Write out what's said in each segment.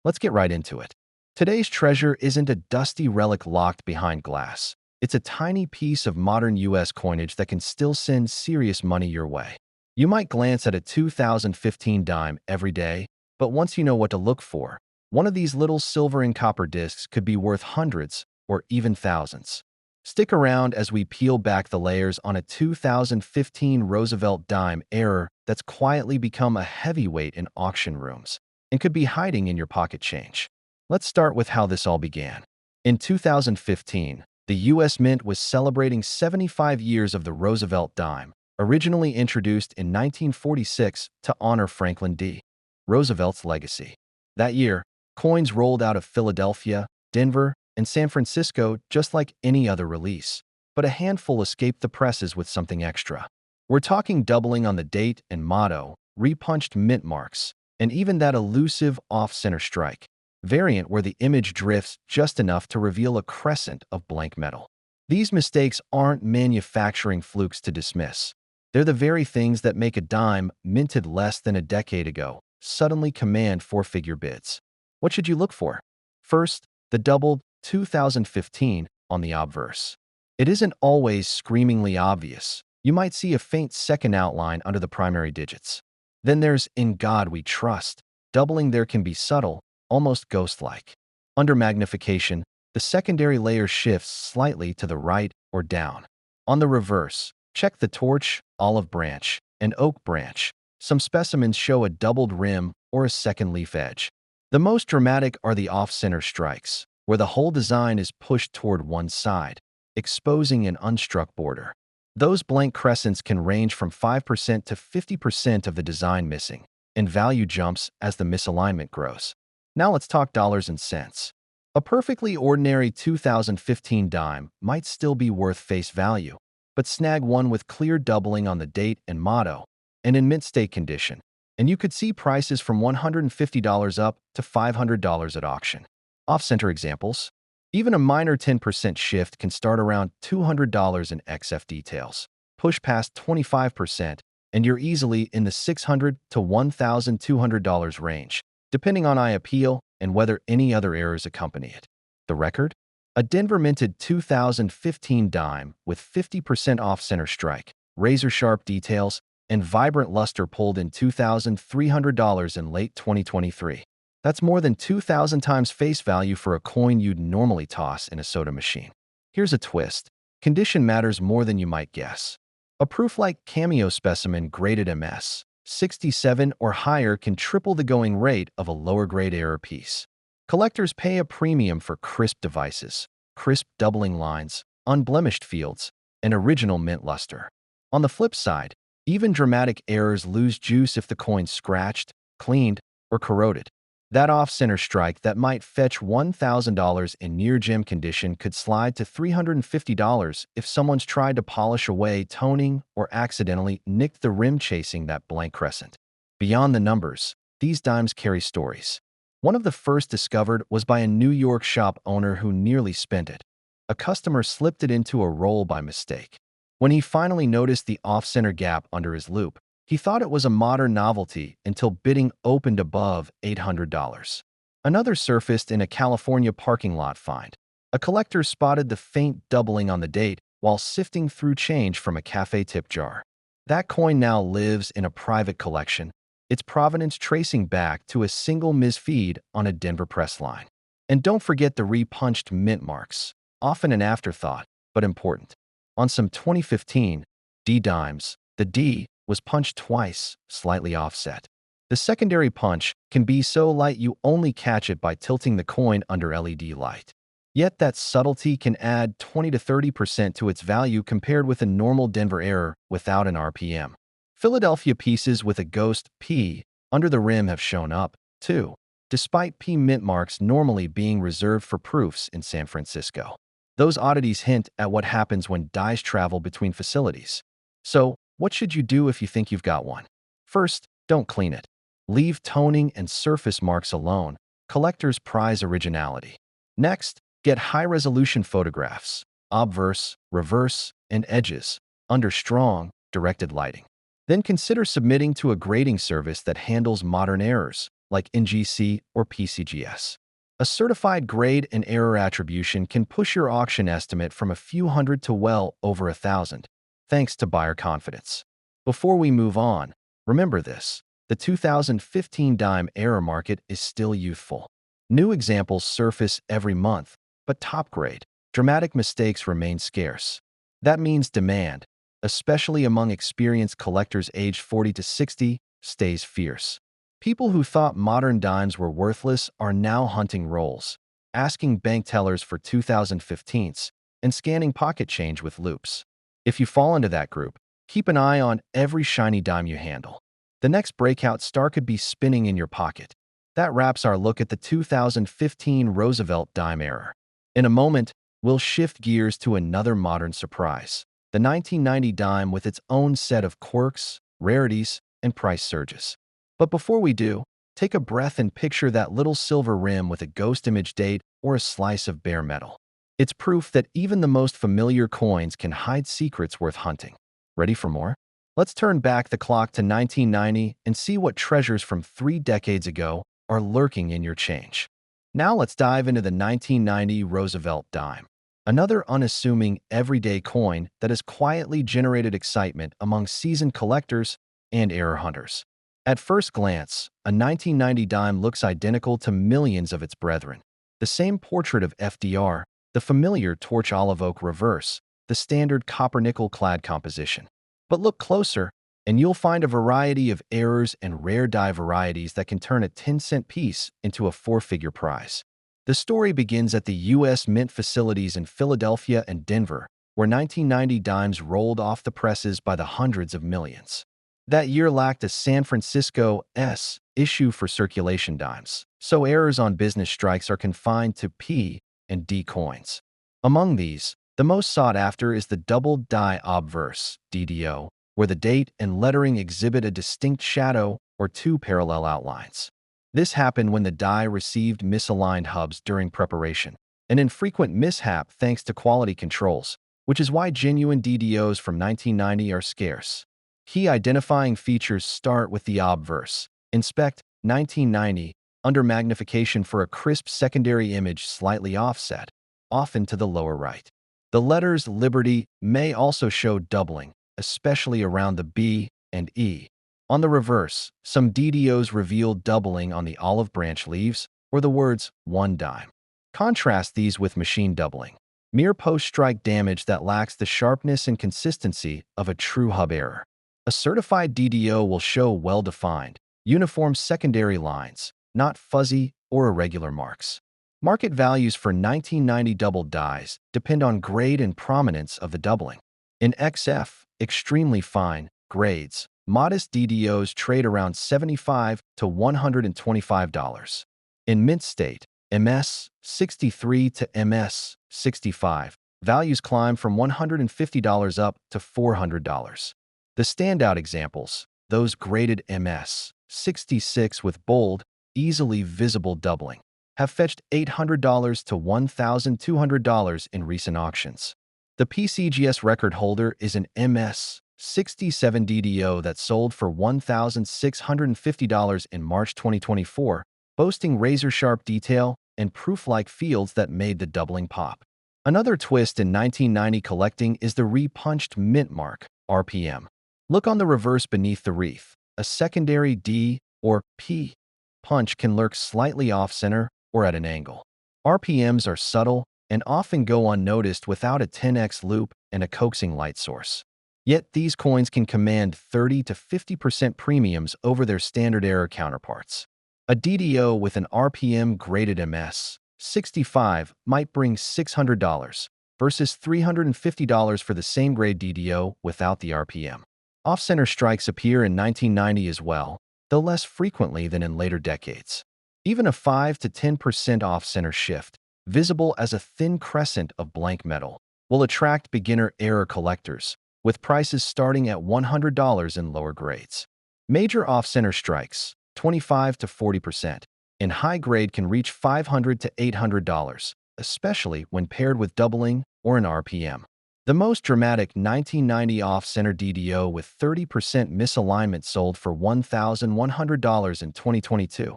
Let's get right into it. Today's treasure isn't a dusty relic locked behind glass. It's a tiny piece of modern US coinage that can still send serious money your way. You might glance at a 2015 dime every day, but once you know what to look for, one of these little silver and copper discs could be worth hundreds or even thousands. Stick around as we peel back the layers on a 2015 Roosevelt dime error that's quietly become a heavyweight in auction rooms and could be hiding in your pocket change. Let's start with how this all began. In 2015, the U.S. Mint was celebrating 75 years of the Roosevelt dime, originally introduced in 1946 to honor Franklin D. Roosevelt's legacy. That year, coins rolled out of Philadelphia, Denver, and San Francisco just like any other release, but a handful escaped the presses with something extra. We're talking doubling on the date and motto, repunched mint marks, and even that elusive off-center strike variant where the image drifts just enough to reveal a crescent of blank metal. These mistakes aren't manufacturing flukes to dismiss. They're the very things that make a dime minted less than a decade ago suddenly command four-figure bids. What should you look for? First, the doubled 2015 on the obverse. It isn't always screamingly obvious. You might see a faint second outline under the primary digits. Then there's "In God We Trust." Doubling there can be subtle, almost ghost-like. Under magnification, the secondary layer shifts slightly to the right or down. On the reverse, check the torch, olive branch, and oak branch. Some specimens show a doubled rim or a second leaf edge. The most dramatic are the off-center strikes, where the whole design is pushed toward one side, exposing an unstruck border. Those blank crescents can range from 5% to 50% of the design missing, and value jumps as the misalignment grows. Now let's talk dollars and cents. A perfectly ordinary 2015 dime might still be worth face value, but snag one with clear doubling on the date and motto, and in mint state condition, and you could see prices from $150 up to $500 at auction. Off-center examples: even a minor 10% shift can start around $200 in XF details. Push past 25%, and you're easily in the $600 to $1,200 range, depending on eye appeal and whether any other errors accompany it. The record? A Denver-minted 2015 dime with 50% off-center strike, razor-sharp details, and vibrant luster pulled in $2,300 in late 2023. That's more than 2,000 times face value for a coin you'd normally toss in a soda machine. Here's a twist. Condition matters more than you might guess. A proof-like cameo specimen graded MS 67 or higher can triple the going rate of a lower-grade error piece. Collectors pay a premium for crisp devices, crisp doubling lines, unblemished fields, and original mint luster. On the flip side, even dramatic errors lose juice if the coin's scratched, cleaned, or corroded. That off-center strike that might fetch $1,000 in near-gem condition could slide to $350 if someone's tried to polish away toning or accidentally nicked the rim chasing that blank crescent. Beyond the numbers, these dimes carry stories. One of the first discovered was by a New York shop owner who nearly spent it. A customer slipped it into a roll by mistake. When he finally noticed the off-center gap under his loupe, he thought it was a modern novelty until bidding opened above $800. Another surfaced in a California parking lot find. A collector spotted the faint doubling on the date while sifting through change from a cafe tip jar. That coin now lives in a private collection, its provenance tracing back to a single misfeed on a Denver press line. And don't forget the repunched mint marks, often an afterthought, but important. On some 2015 D dimes, the D was punched twice, slightly offset. The secondary punch can be so light you only catch it by tilting the coin under LED light. Yet that subtlety can add 20 to 30% to its value compared with a normal Denver error without an RPM. Philadelphia pieces with a ghost P under the rim have shown up, too, despite P mint marks normally being reserved for proofs in San Francisco. Those oddities hint at what happens when dies travel between facilities. So, what should you do if you think you've got one? First, don't clean it. Leave toning and surface marks alone. Collectors prize originality. Next, get high-resolution photographs, obverse, reverse, and edges, under strong, directed lighting. Then consider submitting to a grading service that handles modern errors, like NGC or PCGS. A certified grade and error attribution can push your auction estimate from a few hundred to well over 1,000, thanks to buyer confidence. Before we move on, remember this: the 2015 dime error market is still youthful. New examples surface every month, but top grade, dramatic mistakes remain scarce. That means demand, especially among experienced collectors aged 40 to 60, stays fierce. People who thought modern dimes were worthless are now hunting rolls, asking bank tellers for 2015s and scanning pocket change with loupes. If you fall into that group, keep an eye on every shiny dime you handle. The next breakout star could be spinning in your pocket. That wraps our look at the 2015 Roosevelt dime era. In a moment, we'll shift gears to another modern surprise: the 1990 dime with its own set of quirks, rarities, and price surges. But before we do, take a breath and picture that little silver rim with a ghost image date or a slice of bare metal. It's proof that even the most familiar coins can hide secrets worth hunting. Ready for more? Let's turn back the clock to 1990 and see what treasures from 3 decades ago are lurking in your change. Now let's dive into the 1990 Roosevelt dime, another unassuming, everyday coin that has quietly generated excitement among seasoned collectors and error hunters. At first glance, a 1990 dime looks identical to millions of its brethren. The same portrait of FDR, the familiar torch olive oak reverse, the standard copper-nickel clad composition. But look closer, and you'll find a variety of errors and rare die varieties that can turn a 10-cent piece into a four-figure prize. The story begins at the U.S. Mint facilities in Philadelphia and Denver, where 1990 dimes rolled off the presses by the hundreds of millions. That year lacked a San Francisco-S issue for circulation dimes, so errors on business strikes are confined to P and D coins. Among these, the most sought after is the double die obverse, DDO, where the date and lettering exhibit a distinct shadow or two parallel outlines. This happened when the die received misaligned hubs during preparation, an infrequent mishap thanks to quality controls, which is why genuine DDOs from 1990 are scarce. Key identifying features start with the obverse. Inspect 1990 under magnification for a crisp secondary image slightly offset, often to the lower right. The letters Liberty may also show doubling, especially around the B and E. On the reverse, some DDOs reveal doubling on the olive branch leaves or the words 1 dime. Contrast these with machine doubling, mere post-strike damage that lacks the sharpness and consistency of a true hub error. A certified DDO will show well-defined, uniform secondary lines, not fuzzy or irregular marks. Market values for 1990 double dies depend on grade and prominence of the doubling. In XF, extremely fine grades, modest DDOs trade around $75 to $125. In mint state, MS 63 to MS 65, values climb from $150 up to $400. The standout examples, those graded MS 66 with bold, easily visible doubling, have fetched $800 to $1,200 in recent auctions. The PCGS record holder is an MS 67 DDO that sold for $1,650 in March 2024, boasting razor-sharp detail and proof-like fields that made the doubling pop. Another twist in 1990 collecting is the repunched mint mark, RPM. Look on the reverse beneath the wreath. A secondary D or P punch can lurk slightly off-center or at an angle. RPMs are subtle and often go unnoticed without a 10x loop and a coaxing light source. Yet these coins can command 30 to 50% premiums over their standard error counterparts. A DDO with an RPM graded MS 65 might bring $600 versus $350 for the same grade DDO without the RPM. Off-center strikes appear in 1990 as well, though less frequently than in later decades. Even a 5 to 10% off-center shift, visible as a thin crescent of blank metal, will attract beginner error collectors, with prices starting at $100 in lower grades. Major off-center strikes, 25 to 40%, in high grade can reach $500 to $800, especially when paired with doubling or an RPM. The most dramatic 1990 off-center DDO with 30% misalignment sold for $1,100 in 2022.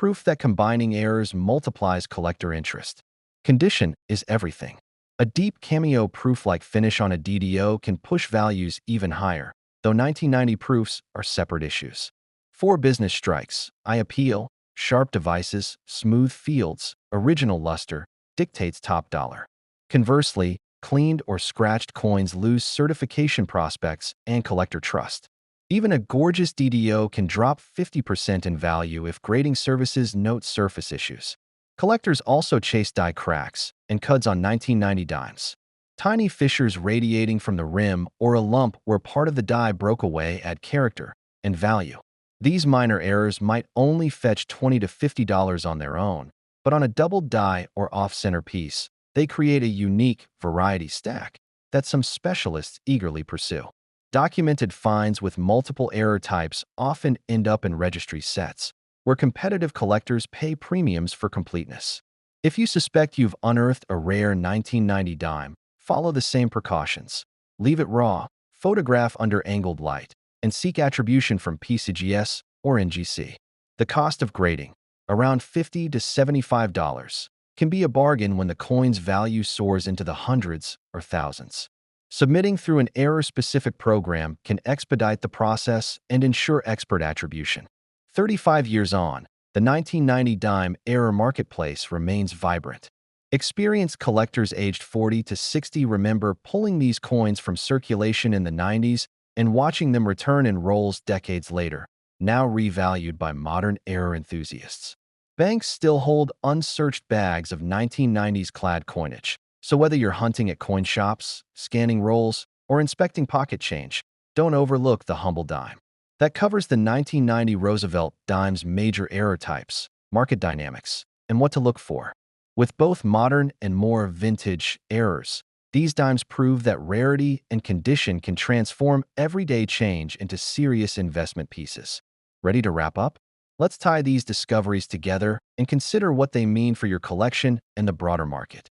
proof that combining errors multiplies collector interest. Condition is everything. A deep cameo proof-like finish on a DDO can push values even higher, though 1990 proofs are separate issues. 4 business strikes: eye appeal, sharp devices, smooth fields, original luster, dictates top dollar. Conversely, cleaned or scratched coins lose certification prospects and collector trust. Even a gorgeous DDO can drop 50% in value if grading services note surface issues. Collectors also chase die cracks and cuds on 1990 dimes. Tiny fissures radiating from the rim or a lump where part of the die broke away add character and value. These minor errors might only fetch $20 to $50 on their own, but on a doubled die or off-center piece, they create a unique variety stack that some specialists eagerly pursue. Documented finds with multiple error types often end up in registry sets, where competitive collectors pay premiums for completeness. If you suspect you've unearthed a rare 1990 dime, follow the same precautions. Leave it raw, photograph under angled light, and seek attribution from PCGS or NGC. The cost of grading, around $50 to $75, can be a bargain when the coin's value soars into the hundreds or thousands. Submitting through an error-specific program can expedite the process and ensure expert attribution. 35 years on, the 1990 dime error marketplace remains vibrant. Experienced collectors aged 40 to 60 remember pulling these coins from circulation in the 90s and watching them return in rolls decades later, now revalued by modern error enthusiasts. Banks still hold unsearched bags of 1990s clad coinage, so whether you're hunting at coin shops, scanning rolls, or inspecting pocket change, don't overlook the humble dime. That covers the 1990 Roosevelt dime's major error types, market dynamics, and what to look for. With both modern and more vintage errors, these dimes prove that rarity and condition can transform everyday change into serious investment pieces. Ready to wrap up? Let's tie these discoveries together and consider what they mean for your collection and the broader market.